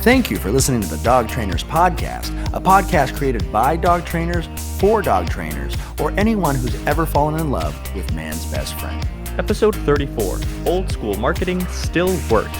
Thank you for listening to the Dog Trainers Podcast, a podcast created by dog trainers for dog trainers, or anyone who's ever fallen in love with man's best friend. Episode 34, Old School Marketing Still Works.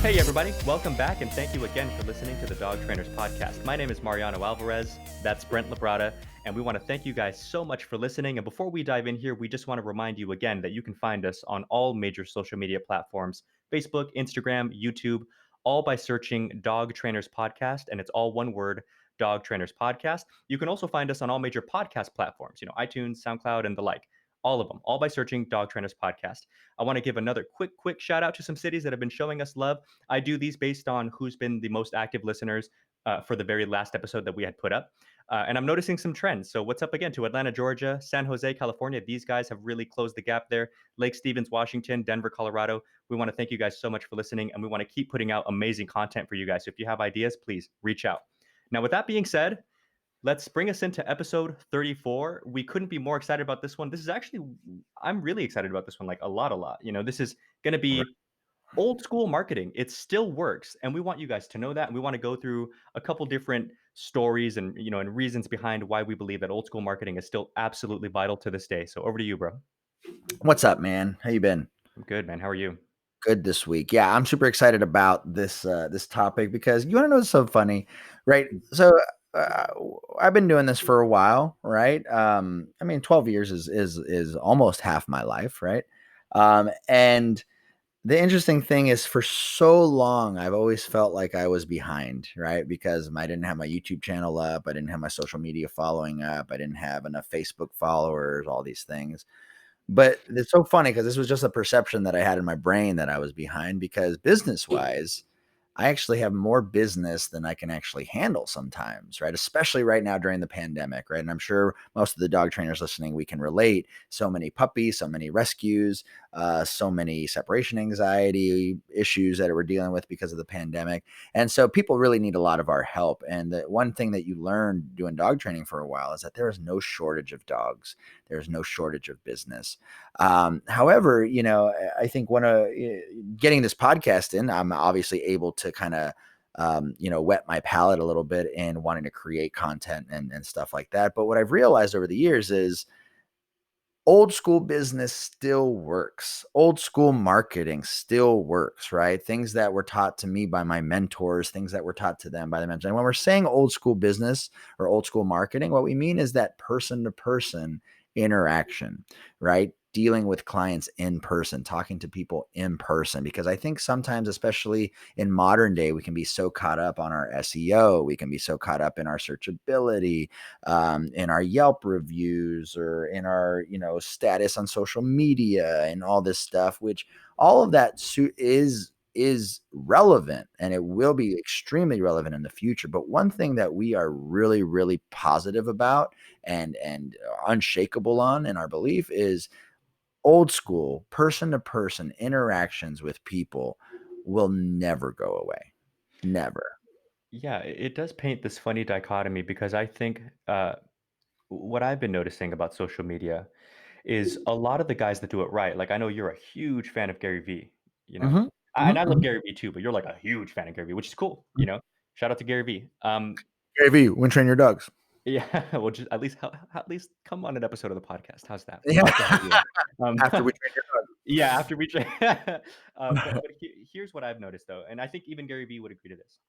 Hey everybody, welcome back and thank you again for listening to the Dog Trainers Podcast. My name is Mariano Alvarez, that's Brent LaBrada, and we want to thank you guys so much for listening. And before we dive in here, we just want to remind you again that you can find us on all major social media platforms, Facebook, Instagram, YouTube, all by searching Dog Trainers Podcast, and it's all one word, Dog Trainers Podcast. You can also find us on all major podcast platforms, iTunes, SoundCloud, and the like. All of them, all by searching Dog Trainers Podcast. I want to give another quick shout out to some cities that have been showing us love. I do these based on who's been the most active listeners for the very last episode that we had put up. And I'm noticing some trends. So what's up again to Atlanta, Georgia, San Jose, California. These guys have really closed the gap there. Lake Stevens, Washington, Denver, Colorado. We want to thank you guys so much for listening, and we want to keep putting out amazing content for you guys. So if you have ideas, please reach out. Now, with that being said, let's bring us into episode 34. We couldn't be more excited about this one. This is actually, I'm really excited about this one, like a lot. This is going to be old school marketing. It still works. And we want you guys to know that. And we want to go through a couple different stories and, and reasons behind why we believe that old school marketing is still absolutely vital to this day. So over to you, bro. What's up, man? How you been? I'm good, man. How are you? Good this week. Yeah, I'm super excited about this topic because you want to know what's so funny, right? So I've been doing this for a while, right? 12 years is almost half my life, right? And the interesting thing is, for so long, I've always felt like I was behind, right? Because I didn't have my YouTube channel up, I didn't have my social media following up, I didn't have enough Facebook followers, all these things. But it's so funny because this was just a perception that I had in my brain that I was behind, because business-wise, I actually have more business than I can actually handle sometimes, right? Especially right now during the pandemic, right? And I'm sure most of the dog trainers listening, we can relate. So many puppies, so many rescues, so many separation anxiety issues that we're dealing with because of the pandemic. And so people really need a lot of our help. And the one thing that you learn doing dog training for a while is that there is no shortage of dogs. There's no shortage of business. However, I think getting this podcast in, I'm obviously able to kind of, wet my palate a little bit in wanting to create content and stuff like that. But what I've realized over the years is old school business still works. Old school marketing still works, right? Things that were taught to me by my mentors, things that were taught to them by the mentors. And when we're saying old school business or old school marketing, what we mean is that person to person interaction, right? Dealing with clients in person, talking to people in person, because I think sometimes, especially in modern day, we can be so caught up on our SEO. We can be so caught up in our searchability, in our Yelp reviews, or in our, status on social media and all this stuff, which all of that is relevant, and it will be extremely relevant in the future. But one thing that we are really, really positive about and unshakable on in our belief is old school person to person interactions with people will never go away. Never. Yeah, it does paint this funny dichotomy because I think what I've been noticing about social media is a lot of the guys that do it right. Like I know you're a huge fan of Gary Vee, you know, Mhm, and mhm, I love mhm. Gary Vee too, but you're like a huge fan of Gary Vee, which is cool. Shout out to Gary Vee. Gary Vee, when train your dogs. Yeah, well, just at least come on an episode of the podcast. How's that? We'd Yeah. love to have you on. After we train your dog. Yeah, after we but here's what I've noticed though, and I think even Gary Vee would agree to this.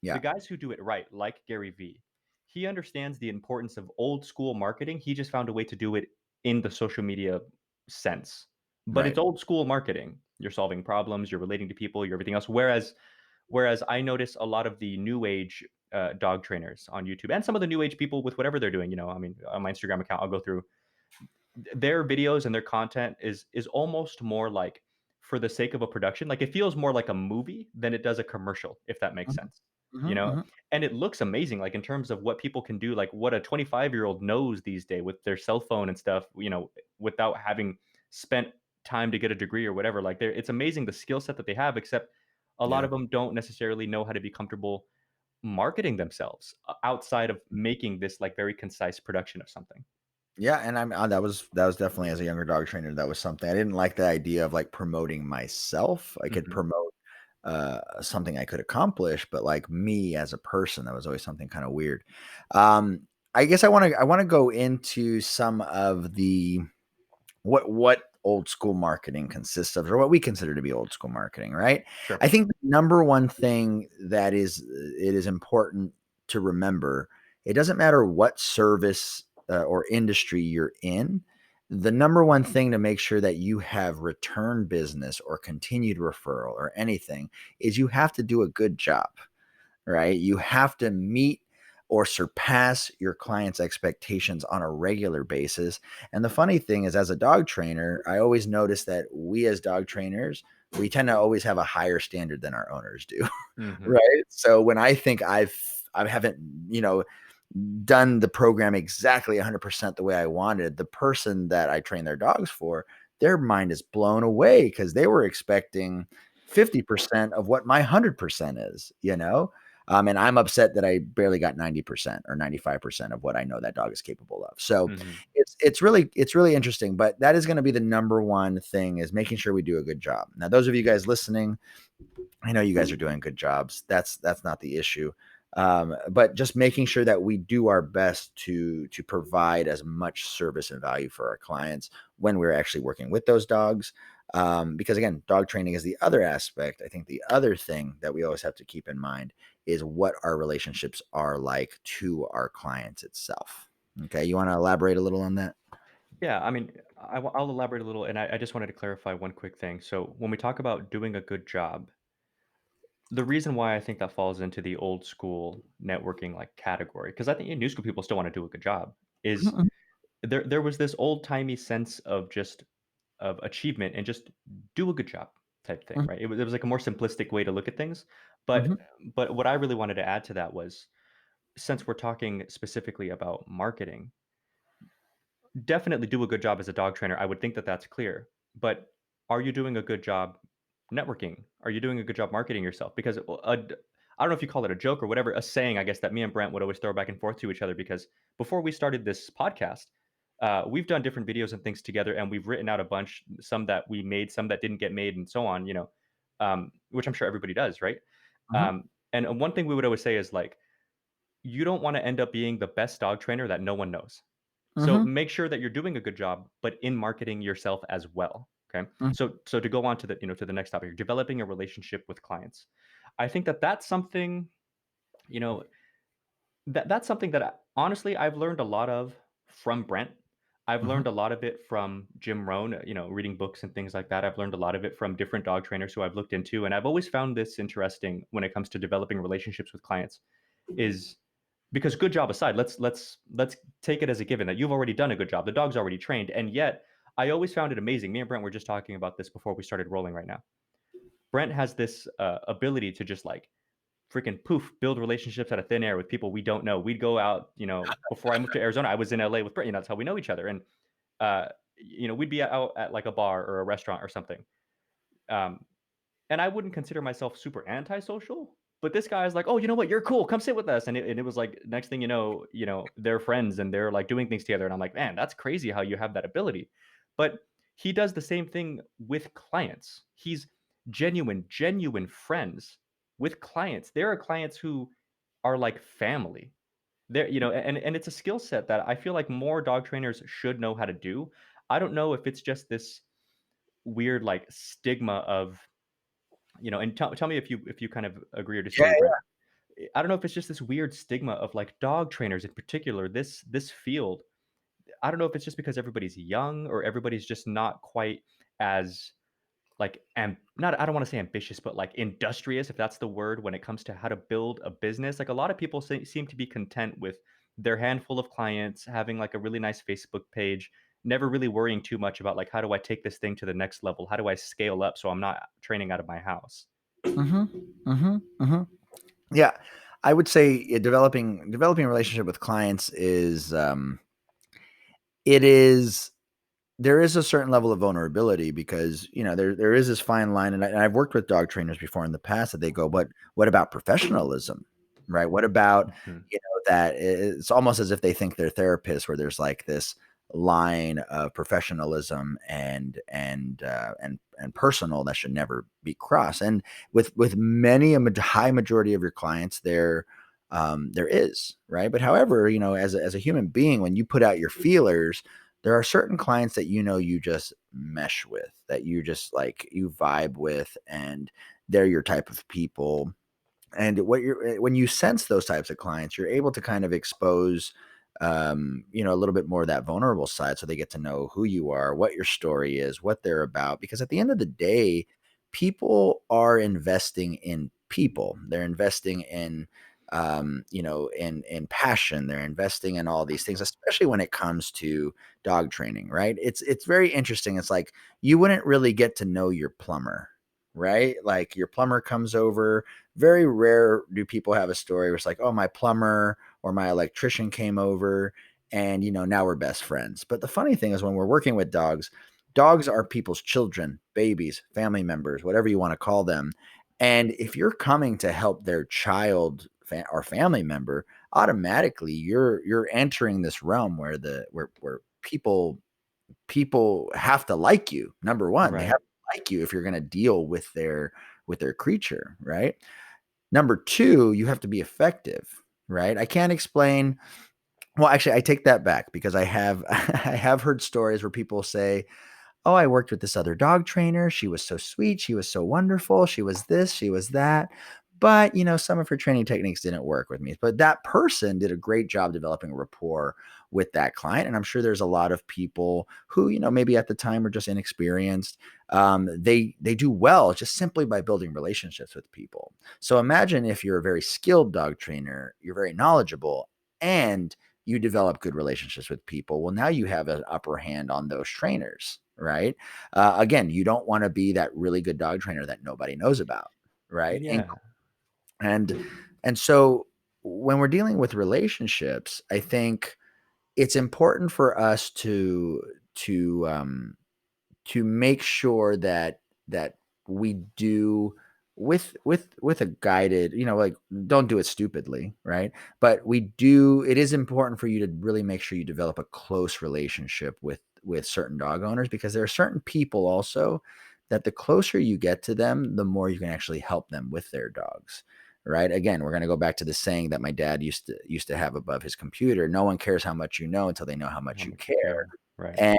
The Yeah. guys who do it right, like Gary Vee, he understands the importance of old school marketing. He just found a way to do it in the social media sense. But Right. it's old school marketing. You're solving problems, you're relating to people, you're everything else. Whereas I notice a lot of the new age dog trainers on YouTube and some of the new age people with whatever they're doing, on my Instagram account, I'll go through their videos and their content is almost more like for the sake of a production. Like it feels more like a movie than it does a commercial, if that makes Mhm, sense. You mhm, know, mhm. and it looks amazing, like in terms of what people can do, like what a 25-year-old knows these days with their cell phone and stuff, without having spent time to get a degree or whatever. Like it's amazing the skill set that they have, except a lot Yeah. of them don't necessarily know how to be comfortable marketing themselves outside of making this like very concise production of something. Yeah, and that was definitely, as a younger dog trainer, that was something I didn't like, the idea of like promoting myself. I could Mhm. promote something I could accomplish, but like me as a person, that was always something kind of weird. I guess I want to go into some of the what old school marketing consists of, or what we consider to be old school marketing, right? Sure. I think the number one thing that it is important to remember, it doesn't matter what service or industry you're in. The number one thing to make sure that you have return business or continued referral or anything is you have to do a good job, right? You have to meet or surpass your clients' expectations on a regular basis. And the funny thing is, as a dog trainer, I always notice that we as dog trainers, we tend to always have a higher standard than our owners do, Mm-hmm. right? So when I think I haven't, done the program exactly 100% the way I wanted, the person that I train their dogs for, their mind is blown away because they were expecting 50% of what my 100% is. And I'm upset that I barely got 90% or 95% of what I know that dog is capable of. So Mm-hmm. it's really interesting, but that is going to be the number one thing, is making sure we do a good job. Now, those of you guys listening, I know you guys are doing good jobs. That's not the issue. But just making sure that we do our best to provide as much service and value for our clients when we're actually working with those dogs. Because again, dog training is the other aspect. I think the other thing that we always have to keep in mind is what our relationships are like to our clients itself. Okay, you want to elaborate a little on that? Yeah, I mean, I'll elaborate a little, and I just wanted to clarify one quick thing. So when we talk about doing a good job, the reason why I think that falls into the old school networking like category, because I think new school people still want to do a good job, is Mhm, there was this old timey sense of just of achievement and just do a good job type thing, mhm, right? It was like a more simplistic way to look at things. But mhm, but what I really wanted to add to that was, since we're talking specifically about marketing, definitely do a good job as a dog trainer. I would think that that's clear. But are you doing a good job networking? Are you doing a good job marketing yourself? Because I don't know if you call it a joke or whatever, a saying, I guess, that me and Brent would always throw back and forth to each other. Because before we started this podcast, we've done different videos and things together, and we've written out a bunch, some that we made, some that didn't get made, and so on. Which I'm sure everybody does, right? mhm, And one thing we would always say is like, you don't want to end up being the best dog trainer that no one knows. So mhm, make sure that you're doing a good job, but in marketing yourself as well. Okay. mhm, So to go on to the next topic, you're developing a relationship with clients. I think that that's something, you know, that's something that honestly I've learned a lot of from Brent. I've mhm, learned a lot of it from Jim Rohn, reading books and things like that. I've learned a lot of it from different dog trainers who I've looked into, and I've always found this interesting when it comes to developing relationships with clients. Is because, good job aside, let's take it as a given that you've already done a good job. The dog's already trained, and yet I always found it amazing. Me and Brent were just talking about this before we started rolling right now. Brent has this ability to just like freaking poof build relationships out of thin air with people we don't know. We'd go out, before I moved to Arizona, I was in LA with Brent. That's how we know each other. And uh, we'd be out at like a bar or a restaurant or something. Um, and I wouldn't consider myself super antisocial, but this guy is like, "Oh, you know what? You're cool. Come sit with us." And it was like, next thing they're friends and they're like doing things together. And I'm like, "Man, that's crazy how you have that ability." But he does the same thing with clients. He's genuine friends with clients. There are clients who are like family. There, and it's a skill set that I feel like more dog trainers should know how to do. I don't know if it's just this weird like stigma of, and tell me if you kind of agree or yeah, disagree, Brent. I don't know if it's just this weird stigma of like dog trainers in particular, this field. I don't know if it's just because everybody's young or everybody's just not quite as like not, I don't want to say ambitious, but like industrious, if that's the word, when it comes to how to build a business. Like a lot of people seem to be content with their handful of clients, having like a really nice Facebook page, never really worrying too much about like, how do I take this thing to the next level? How do I scale up so I'm not training out of my house? mhm, mhm, mhm. Yeah, I would say developing a relationship with clients is it is there is a certain level of vulnerability because there is this fine line, and I've worked with dog trainers before in the past that they go, but what about professionalism, right? What about Mhm. that it's almost as if they think they're therapists, where there's like this. line of professionalism and personal that should never be crossed. And with many high majority of your clients, there is, right. But however, as a human being, when you put out your feelers, there are certain clients that you just mesh with, that you just like you vibe with, and they're your type of people. And when you sense those types of clients, you're able to kind of expose a little bit more of that vulnerable side, so they get to know who you are, what your story is, what they're about. Because at the end of the day, people are investing in people. They're investing in in passion. They're investing in all these things, especially when it comes to dog training, right? It's very interesting. It's like you wouldn't really get to know your plumber, right? Like your plumber comes over. Very rare do people have a story where it's like, oh, my plumber or my electrician came over, and now we're best friends. But the funny thing is, when we're working with dogs, dogs are people's children, babies, family members, whatever you want to call them. And if you're coming to help their child or family member, automatically you're entering this realm where people have to like you. Number one, they have Right. to like you if you're going to deal with their creature, right? Number two, you have to be effective, right? I can't explain. Well, actually, I take that back, because I have I have heard stories where people say, oh, I worked with this other dog trainer. She was so sweet. She was so wonderful. She was this, she was that. But, some of her training techniques didn't work with me. But that person did a great job developing a rapport with that client. And I'm sure there's a lot of people who, maybe at the time were just inexperienced. They do well just simply by building relationships with people. So imagine if you're a very skilled dog trainer, you're very knowledgeable, and you develop good relationships with people. Well, now you have an upper hand on those trainers, right? Again, you don't want to be that really good dog trainer that nobody knows about, right? Yeah. And and so when we're dealing with relationships, I think it's important for us to to make sure that we do with a guided, like, don't do it stupidly, right? But it is important for you to really make sure you develop a close relationship with certain dog owners, because there are certain people also that the closer you get to them, the more you can actually help them with their dogs, right? Again, we're going to go back to the saying that my dad used to have above his computer: no one cares how much you know until they know how much How you much you care. care. Right. And,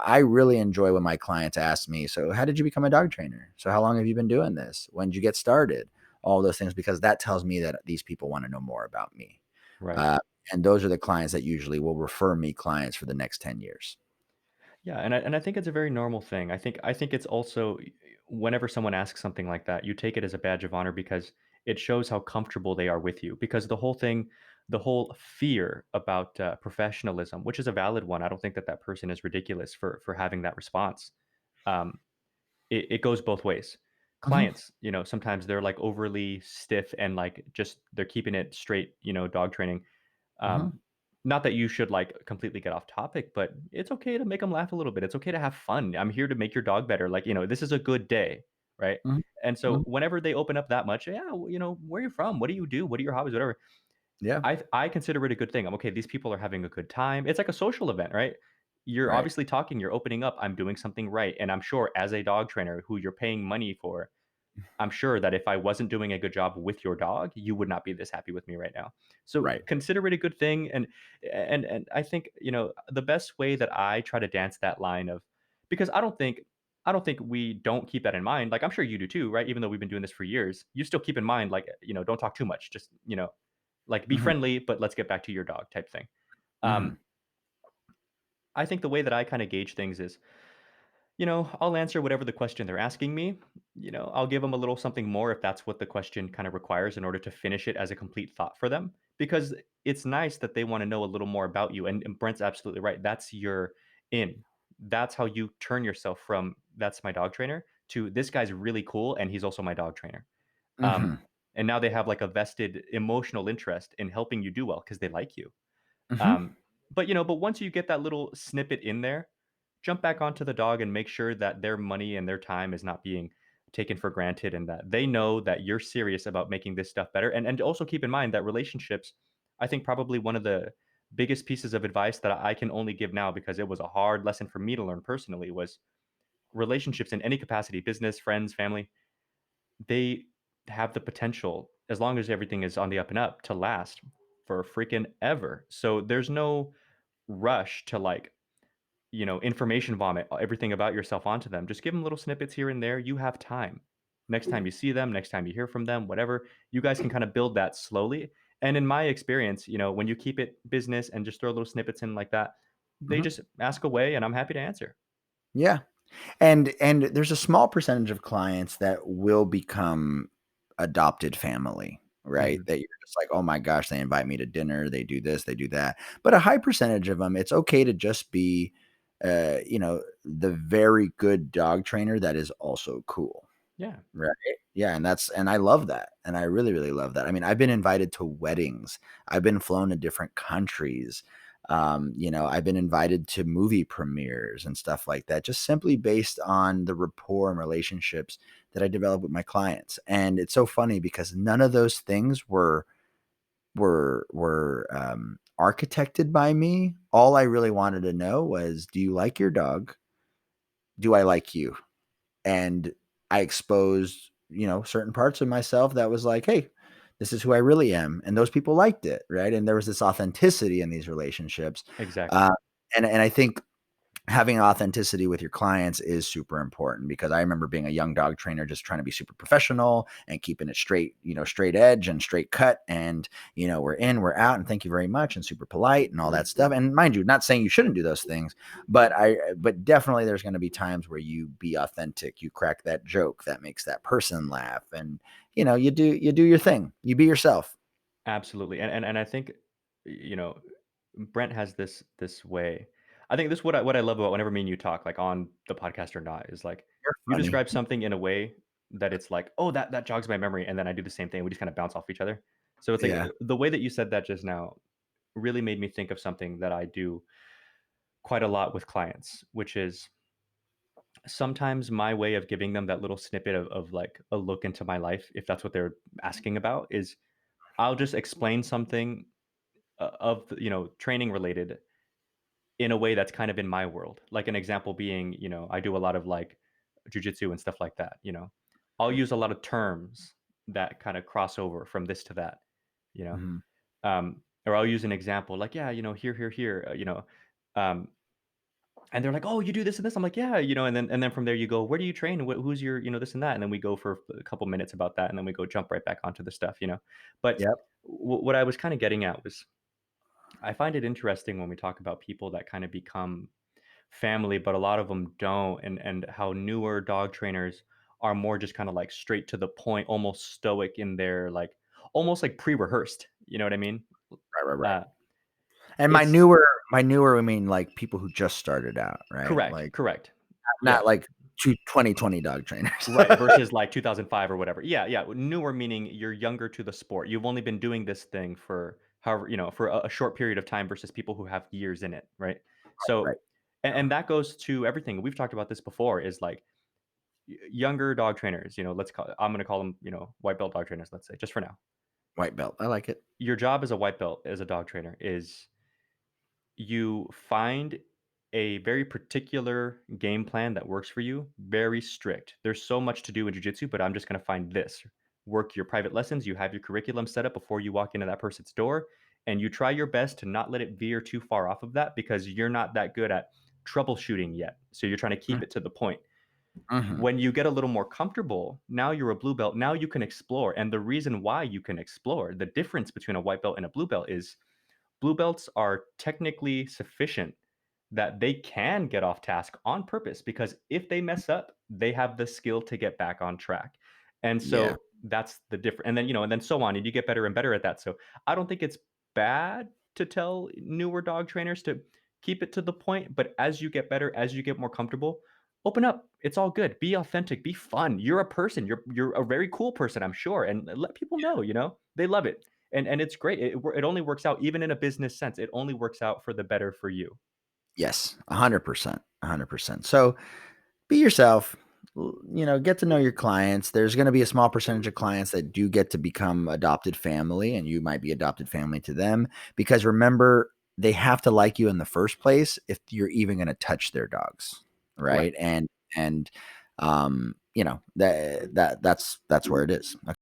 I really enjoy when my clients ask me, so how did you become a dog trainer? So how long have you been doing this? When did you get started? All those things, because that tells me that these people want to know more about me. Right. Uh, and those are the clients that usually will refer me clients for the next 10 years. Yeah, and I think it's a very normal thing. I think it's also whenever someone asks something like that, you take it as a badge of honor because it shows how comfortable they are with you. Because the whole fear about professionalism, which is a valid one, I don't think that that person is ridiculous for having that response. Um, it goes both ways. Mhm, Clients, sometimes they're like overly stiff and like just they're keeping it straight, dog training. mhm, Um, Not that you should like completely get off topic, but it's okay to make them laugh a little bit. It's okay to have fun. I'm here to make your dog better. Like, this is a good day, right? mhm, And so mhm. whenever they open up that much, yeah, where are you from? What do you do? What are your hobbies? Whatever. Yeah, I consider it a good thing. I'm okay. These people are having a good time. It's like a social event, right? You're right. obviously talking. You're opening up. I'm doing something right, and I'm sure as a dog trainer who you're paying money for, I'm sure that if I wasn't doing a good job with your dog, you would not be this happy with me right now. So Right. consider it a good thing, and I think the best way that I try to dance that line of because I don't think we don't keep that in mind. Like I'm sure you do too, right? Even though we've been doing this for years, you still keep in mind like don't talk too much. Just like be Mhm, friendly, but let's get back to your dog type thing. Um, mhm, I think the way that I kind of gauge things is I'll answer whatever the question they're asking me. I'll give them a little something more if that's what the question kind of requires in order to finish it as a complete thought for them. Because it's nice that they want to know a little more about you. And Brent's absolutely right. That's your in. That's how you turn yourself from that's my dog trainer to this guy's really cool and he's also my dog trainer. Um, mhm, and now they have like a vested emotional interest in helping you do well because they like you. mhm, Um, but once you get that little snippet in there, jump back onto the dog and make sure that their money and their time is not being taken for granted and that they know that you're serious about making this stuff better. And also keep in mind that relationships, I think probably one of biggest pieces of advice that I can only give now, because it was a hard lesson for me to learn personally, was relationships in any capacity, business, friends, family, they have the potential, as long as everything is on the up and up, to last for freaking ever. So there's no rush to, like, information vomit everything about yourself onto them. Just give them little snippets here and there. You have time. Next time you see them, next time you hear from them, whatever, you guys can kind of build that slowly. And in my experience, when you keep it business and just throw little snippets in like that, they Mhm. just ask away and I'm happy to answer. Yeah. And there's a small percentage of clients that will become adopted family, right? Mhm. That you're just like, "Oh my gosh, they invite me to dinner, they do this, they do that." But a high percentage of them, it's okay to just be, the very good dog trainer that is also cool. Yeah, Right. Yeah, and I love that, and I really, really love that. I mean, I've been invited to weddings. I've been flown to different countries. I've been invited to movie premieres and stuff like that, just simply based on the rapport and relationships that I develop with my clients. And it's so funny because none of those things were architected by me. All I really wanted to know was, do you like your dog? Do I like you? And I exposed, certain parts of myself that was like, hey, this is who I really am. And those people liked it. Right. And there was this authenticity in these relationships. exactly. Uh, and I think having authenticity with your clients is super important because I remember being a young dog trainer just trying to be super professional and keeping it straight, straight edge and straight cut. And, we're in, we're out, and thank you very much, and super polite and all that stuff. And mind you, not saying you shouldn't do those things, but definitely there's going to be times where you be authentic, you crack that joke that makes that person laugh, and you do your thing, you be yourself. Absolutely. And I think, you know, Brent has this way. I think this what I love about whenever me and you talk, like on the podcast or not, is like You're you funny. describe something in a way that it's like, oh, that jogs my memory, and then I do the same thing. We just kind of bounce off each other. So it's like Yeah. the way that you said that just now really made me think of something that I do quite a lot with clients, which is sometimes my way of giving them that little snippet of like a look into my life, if that's what they're asking about, is I'll just explain something of training related in a way that's kind of in my world. Like an example being, I do a lot of like jujitsu and stuff like that. I'll use a lot of terms that kind of cross over from this to that. You know, Hmm. or I'll use an example like, yeah, here, here, here. Um, and they're like, oh, you do this and this. I'm like, yeah, and then from there you go, where do you train? Who's your, this and that, and then we go for a couple minutes about that, and then we go jump right back onto the stuff. But Yep. what I was kind of getting at was I find it interesting when we talk about people that kind of become family, but a lot of them don't, and how newer dog trainers are more just kind of like straight to the point, almost stoic in their like almost like pre-rehearsed. You know what I mean? Right, right, right. Uh, And my it's newer my newer, I mean, like, people who just started out, right? correct, Like, correct. Yeah, not like 2020 dog trainers. right. Versus like 2005 or whatever. Yeah, yeah. Newer meaning you're younger to the sport. You've only been doing this thing for however for a short period of time versus people who have years in it, right? So, Right. and that goes to everything we've talked about this before. Is like younger dog trainers, I'm going to call them, white belt dog trainers, let's say, just for now. White belt. I like it. Your job as a white belt, as a dog trainer, is you find a very particular game plan that works for you, very strict. There's so much to do in jiu-jitsu, but I'm just going to find this. Work your private lessons, you have your curriculum set up before you walk into that person's door, and you try your best to not let it veer too far off of that because you're not that good at troubleshooting yet. So you're trying to keep it to the point. Mhm. When you get a little more comfortable, now you're a blue belt, now you can explore. And the reason why you can explore, the difference between a white belt and a blue belt is blue belts are technically sufficient that they can get off task on purpose because if they mess up, they have the skill to get back on track. And Yeah. so that's the difference. And then, and then so on, and you get better and better at that. So I don't think it's bad to tell newer dog trainers to keep it to the point, but as you get better, as you get more comfortable, open up. It's all good. Be authentic, be fun. You're a person. You're a very cool person, I'm sure. And let people know, they love it. And it's great. It only works out even in a business sense. It only works out for the better for you. Yes. 100%. 100%. So, be yourself, get to know your clients. There's gonna be a small percentage of clients that do get to become adopted family, and you might be adopted family to them, because remember, they have to like you in the first place if you're even going to touch their dogs, Right. right? And you know, that's where it is.